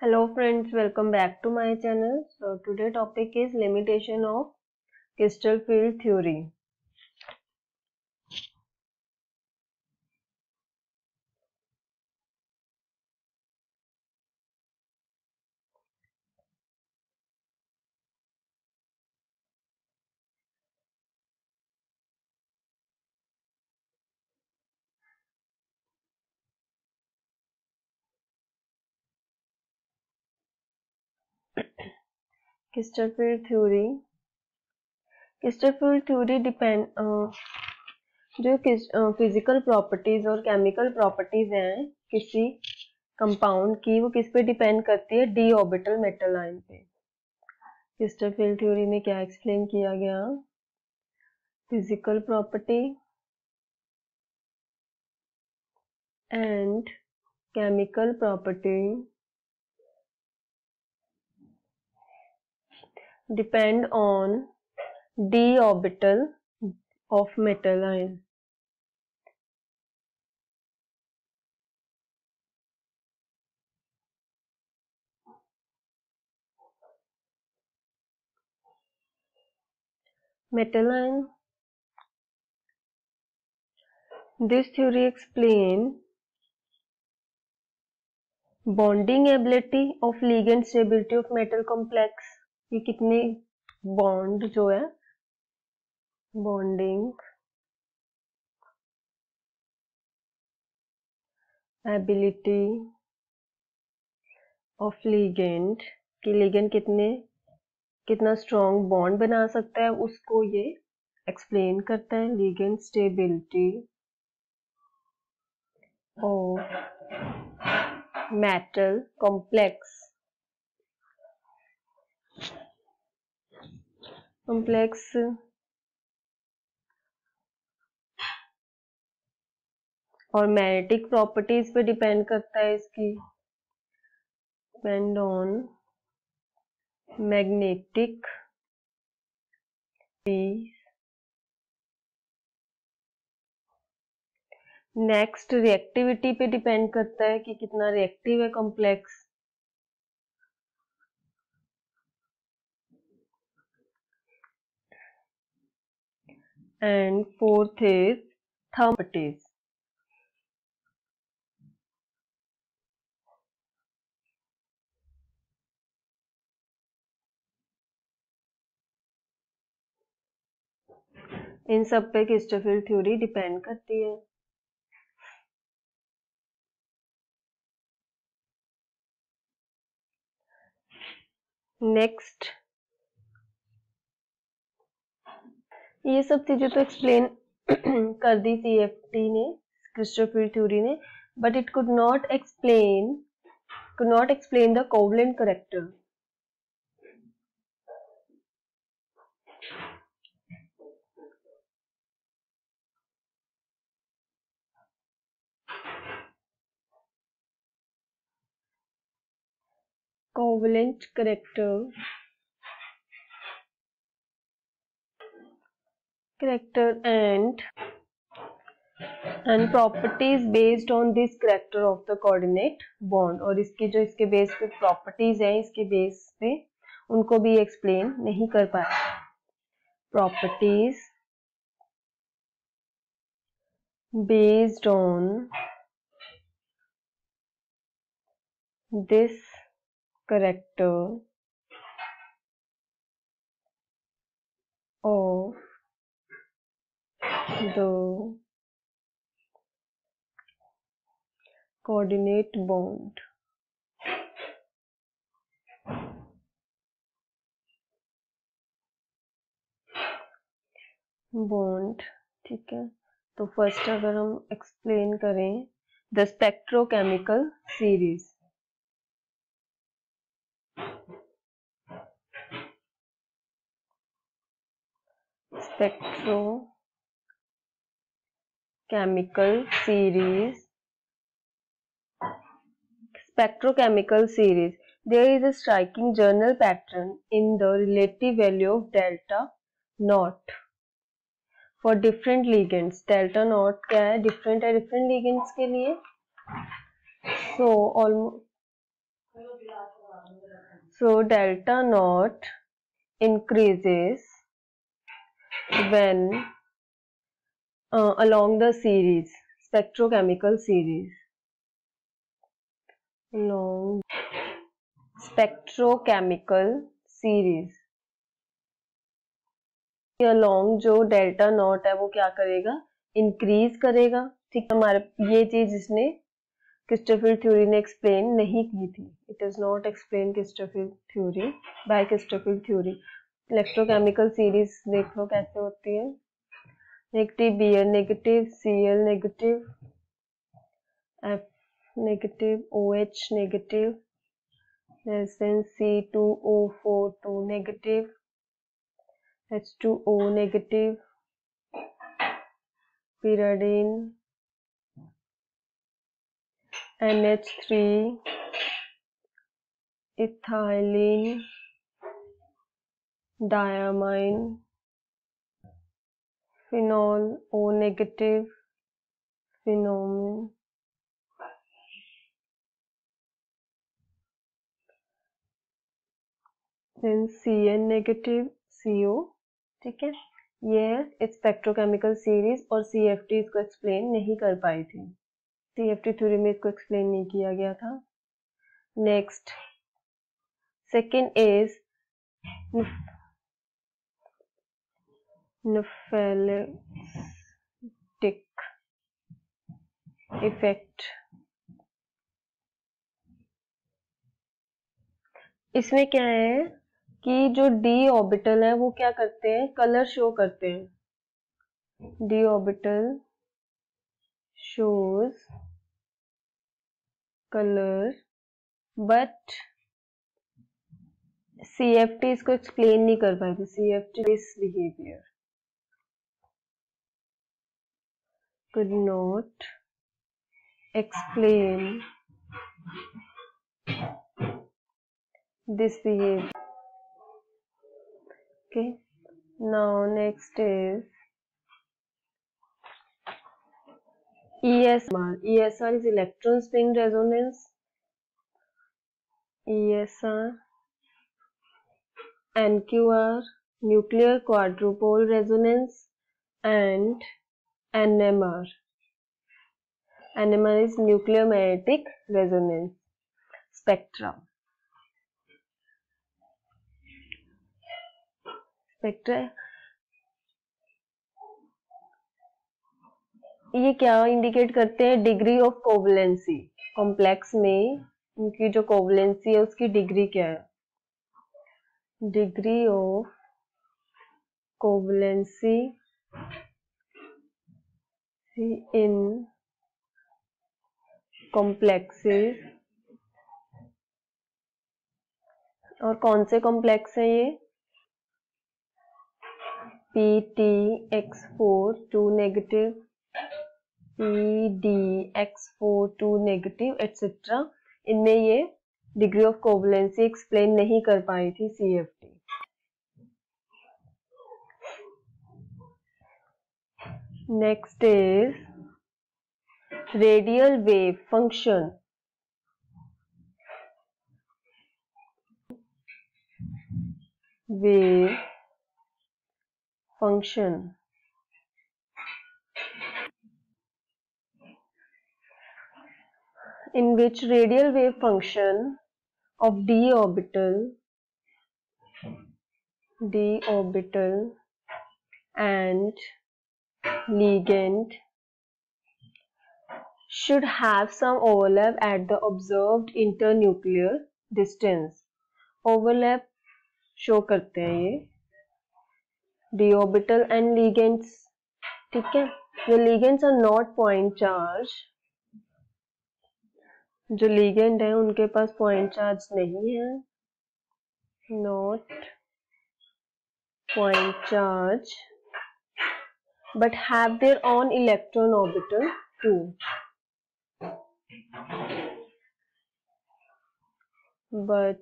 Hello friends, welcome back to my channel. So today topic is limitation of crystal field theory. Crystal field theory. Crystal field theory depend जो physical properties और chemical properties हैं किसी compound की, वो किस पे depend करती है? डी ऑर्बिटल मेटल आयन पे। क्रिस्टल फील्ड थ्योरी में क्या एक्सप्लेन किया गया? Physical property and chemical property depend on d orbital of metal ion. Metal ion. This theory explain bonding ability of ligand stability of metal complex. ये कितने bond जो है bonding ability of ligand कि ligand कितना strong bond बना सकता है, उसको ये एक्सप्लेन करता है। Ligand stability of metal complex और मैग्नेटिक प्रॉपर्टीज पे डिपेंड करता है इसकी। Depend on magnetic next reactivity पे डिपेंड करता है कि कितना रिएक्टिव है complex. And fourth is thermoproperties. इन सब पे क्रिस्टल फील्ड थ्योरी डिपेंड करती है। नेक्स्ट ये सब चीजें तो एक्सप्लेन कर दी सीएफटी ने, क्रिस्टल फील्ड थ्योरी ने, but it could not explain the covalent character. Covalent character and properties based on this character of the coordinate bond। और इसकी जो इसके बेस पे प्रॉपर्टीज है, इसके बेस पे उनको भी एक्सप्लेन नहीं कर पाया। Properties based on this character of the coordinate bond। ठीक है, तो फर्स्ट अगर हम एक्सप्लेन करें the spectrochemical series. Spectrochemical series. There is a striking general pattern in the relative value of delta naught for different ligands। delta naught क्या है? different है different ligands के लिए। So almost So delta naught increases when along the series, spectrochemical series, along spectrochemical series, along जो delta not है वो क्या करेगा, इंक्रीज करेगा। ठीक है, हमारे ये चीज जिसने क्रिस्टोफर थ्योरी ने एक्सप्लेन नहीं की थी, it is not explain Christopher theory by Christopher theory. Electrochemical series देख लो कैसे होती है, negative Br negative, Cl negative, F negative, OH negative, less than C2O4 2 negative, H2O negative, pyridine, NH3, ethylene, diamine, phenol O negative, phenol, then Cn negative, CO। ठीक है, ये इस spectrochemical series और CFT इसको एक्सप्लेन नहीं कर पाई थी, CFT theory में इसको एक्सप्लेन नहीं किया गया था। Next second is nephelauxetic effect. इसमें क्या है कि जो डी ऑर्बिटल है वो क्या करते हैं, कलर शो करते हैं। D orbital shows colour, but CFT इसको एक्सप्लेन नहीं कर पाई थी। CFT this behaviour could not explain this behavior. Okay, now next is ESR. ESR is electron spin resonance. ESR, NQR, nuclear quadrupole resonance, and NMR. NMR is nuclear magnetic resonance spectra. Spectra ये क्या indicate करते हैं, degree of कोवलेंसी। Complex में उनकी जो कोवलेंसी है उसकी degree क्या है, डिग्री ऑफ कोवलेंसी इन कॉम्प्लेक्सेस। और कौन से कॉम्प्लेक्स है ये, PTX4 2 negative, PDX4 2 negative etcetera. इनमें ये डिग्री ऑफ कोवलेंसी एक्सप्लेन नहीं कर पाई थी CFT। Next is radial wave function. Wave function in which radial wave function of d orbital and ligand should have some overlap at the observed internuclear distance. Overlap show करते हैं ये d orbital and ligands। ठीक है, the ligands are not point charge, जो ligand है उनके पास point charge नहीं है, not point charge, but have their own electron orbital too, but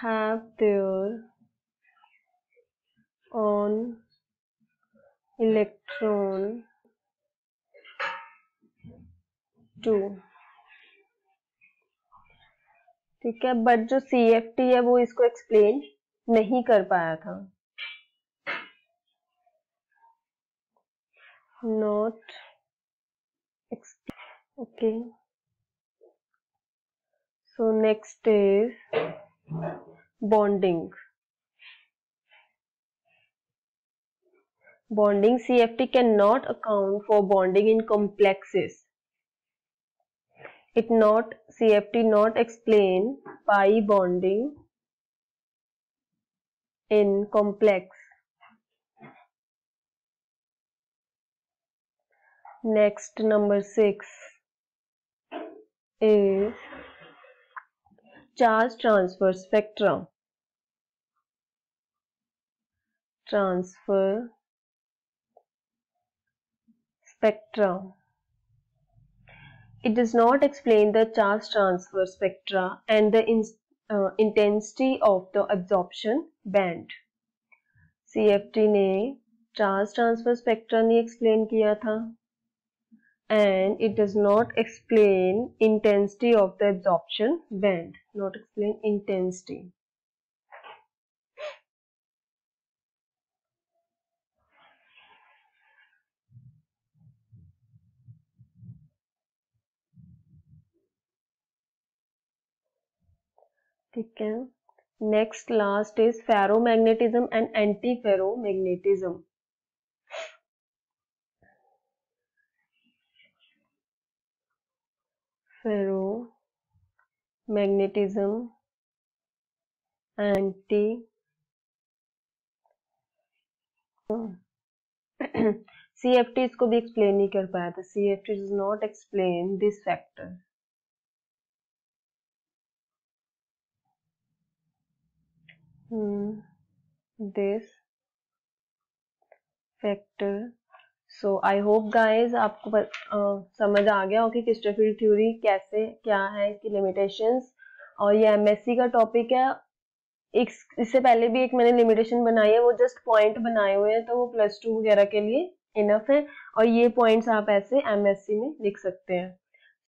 have their own electron too. ठीक है, बट जो CFT है वो इसको एक्सप्लेन नहीं कर पाया था. Not okay. So next is bonding. Bonding, CFT cannot account for bonding in complexes. CFT not explain pi bonding in complex. Next, number 6 is charge transfer spectra. Transfer spectra. It does not explain the charge transfer spectra and the intensity of the absorption band. CFT ने charge transfer spectra नहीं explain किया था, and it does not explain intensity of the absorption band. Not explain intensity. ठीक है. Next, last is ferromagnetism and antiferromagnetism. Ferromagnetism, anti CFT इसको भी explain नहीं कर पाया था. CFT does not explain this factor. This factor. So I hope guys आपको समझ आ गया हो कि क्रिस्टोफर फील्ड थ्योरी कैसे, क्या है इसकी लिमिटेशंस. और ये MSc का टॉपिक है. इससे पहले भी एक मैंने लिमिटेशन बनाई है, वो जस्ट पॉइंट बनाए हुए हैं, तो वो +2 वगैरह के लिए इनफ है. और ये पॉइंट्स आप ऐसे MSc में लिख सकते हैं.